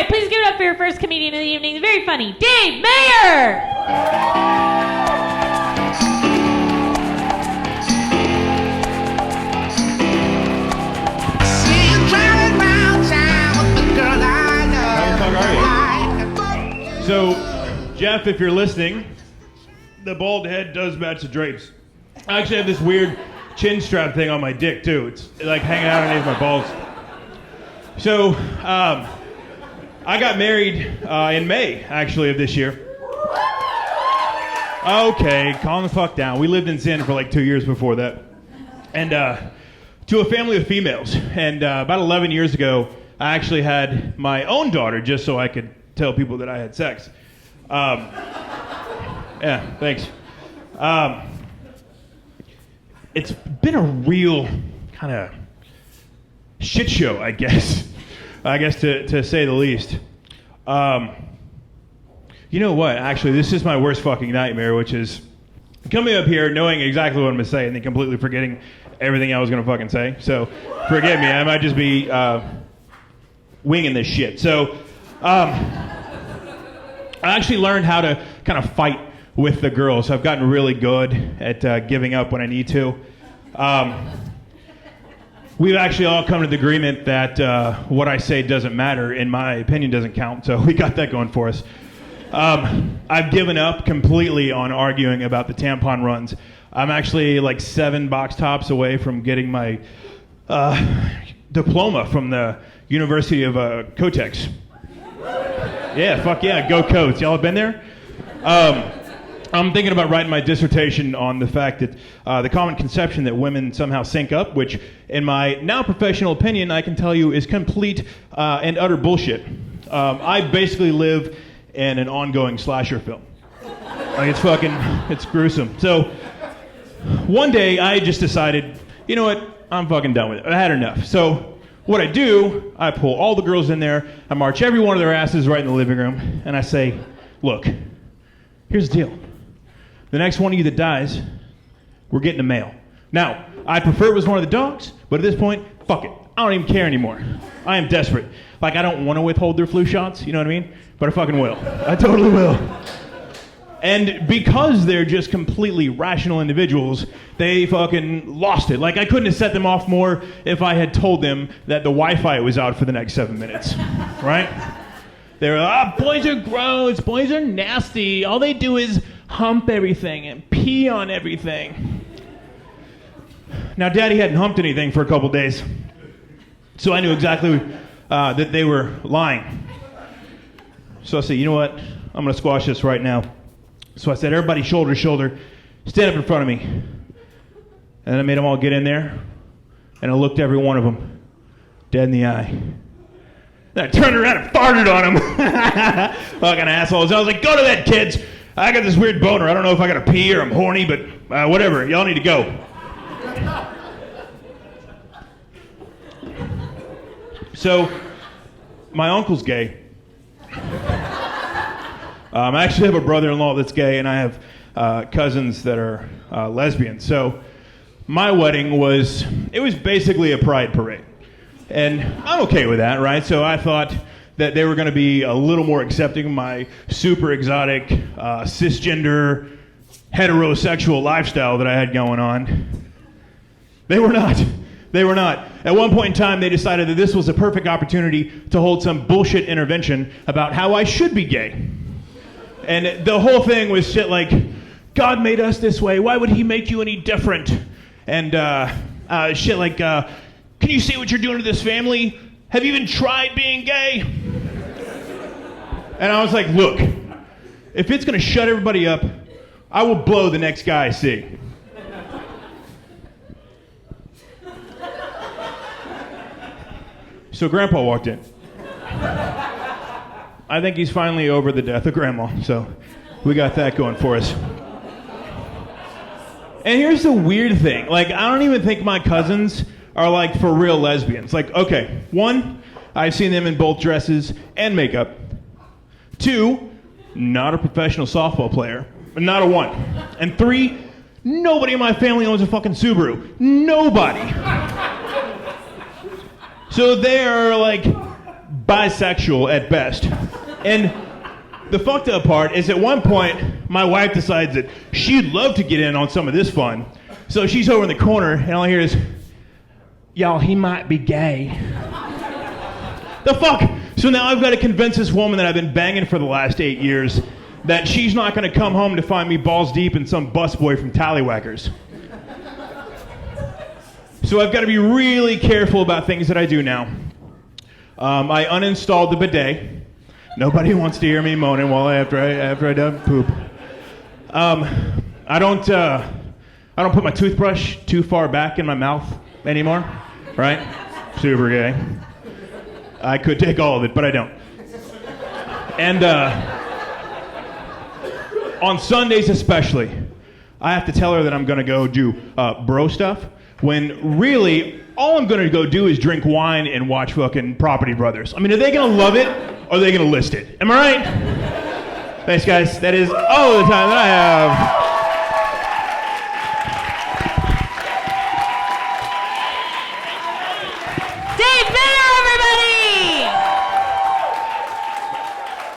right, please give it up for your first comedian of the evening. The very funny Dave Mayer. So, Jeff, if you're listening, the bald head does match the drapes. I actually have this weird chin strap thing on my dick, too. It's like hanging out underneath my balls. So, I got married in May, actually, of this year. Okay, calm the fuck down. We lived in Sin for like 2 years before that. And to a family of females. And about 11 years ago, I actually had my own daughter just so I could tell people that I had sex. Yeah, thanks. It's been a real kind of shit show, I guess. To say the least. You know what? Actually, this is my worst fucking nightmare, which is coming up here knowing exactly what I'm going to say and then completely forgetting everything I was going to fucking say. So, forgive me. I might just be winging this shit. So, I actually learned how to kind of fight with the girls. I've gotten really good at giving up when I need to. We've actually all come to the agreement that what I say doesn't matter. In my opinion, doesn't count. So we got that going for us. I've given up completely on arguing about the tampon runs. I'm actually like 7 box tops away from getting my diploma from the University of Kotex. Yeah, fuck yeah, go Coats. Y'all have been there? I'm thinking about writing my dissertation on the fact that the common conception that women somehow sync up, which in my now professional opinion, I can tell you is complete and utter bullshit. I basically live in an ongoing slasher film. Like it's gruesome. So one day I just decided, you know what, I'm fucking done with it. I had enough. So what I do, I pull all the girls in there, I march every one of their asses right in the living room, and I say, look, here's the deal. The next one of you that dies, we're getting a male. Now, I prefer it was one of the dogs, but at this point, fuck it. I don't even care anymore. I am desperate. Like, I don't want to withhold their flu shots, you know what I mean? But I fucking will. I totally will. And because they're just completely rational individuals, they fucking lost it. Like, I couldn't have set them off more if I had told them that the Wi-Fi was out for the next 7 minutes, right? They were like, boys are gross, boys are nasty. All they do is hump everything and pee on everything. Now, Daddy hadn't humped anything for a couple days, so I knew exactly that they were lying. So I said, you know what? I'm going to squash this right now. So I said, everybody shoulder to shoulder, stand up in front of me. And I made them all get in there, and I looked every one of them dead in the eye. Then I turned around and farted on them. Fucking assholes. I was like, go to bed, kids. I got this weird boner. I don't know if I got to pee or I'm horny, but whatever. Y'all need to go. So, my uncle's gay. I actually have a brother-in-law that's gay, and I have cousins that are lesbians. So my wedding was basically a pride parade. And I'm okay with that, right? So I thought that they were going to be a little more accepting of my super exotic, cisgender, heterosexual lifestyle that I had going on. They were not. They were not. At one point in time, they decided that this was a perfect opportunity to hold some bullshit intervention about how I should be gay. And the whole thing was shit like, God made us this way, why would he make you any different? And shit like, can you see what you're doing to this family? Have you even tried being gay? And I was like, look, if it's going to shut everybody up, I will blow the next guy I see. So Grandpa walked in. I think he's finally over the death of Grandma, so we got that going for us. And here's the weird thing. Like, I don't even think my cousins are, like, for real lesbians. Like, okay, 1, I've seen them in both dresses and makeup. 2, not a professional softball player. Not a 1. And 3, nobody in my family owns a fucking Subaru. Nobody. So they're, like, bisexual at best. And the fucked up part is at one point, my wife decides that she'd love to get in on some of this fun. So she's over in the corner, and all I hear is, y'all, he might be gay. The fuck? So now I've got to convince this woman that I've been banging for the last 8 years that she's not going to come home to find me balls deep in some busboy from Tallywhackers. So I've got to be really careful about things that I do now. I uninstalled the bidet. Nobody wants to hear me moaning after I done poop. I don't put my toothbrush too far back in my mouth anymore, right? Super gay. I could take all of it, but I don't. And on Sundays especially, I have to tell her that I'm gonna go do bro stuff, when really all I'm gonna go do is drink wine and watch fucking Property Brothers. I mean, are they gonna love it or are they gonna list it? Am I right? Thanks, guys. That is all the time that I have.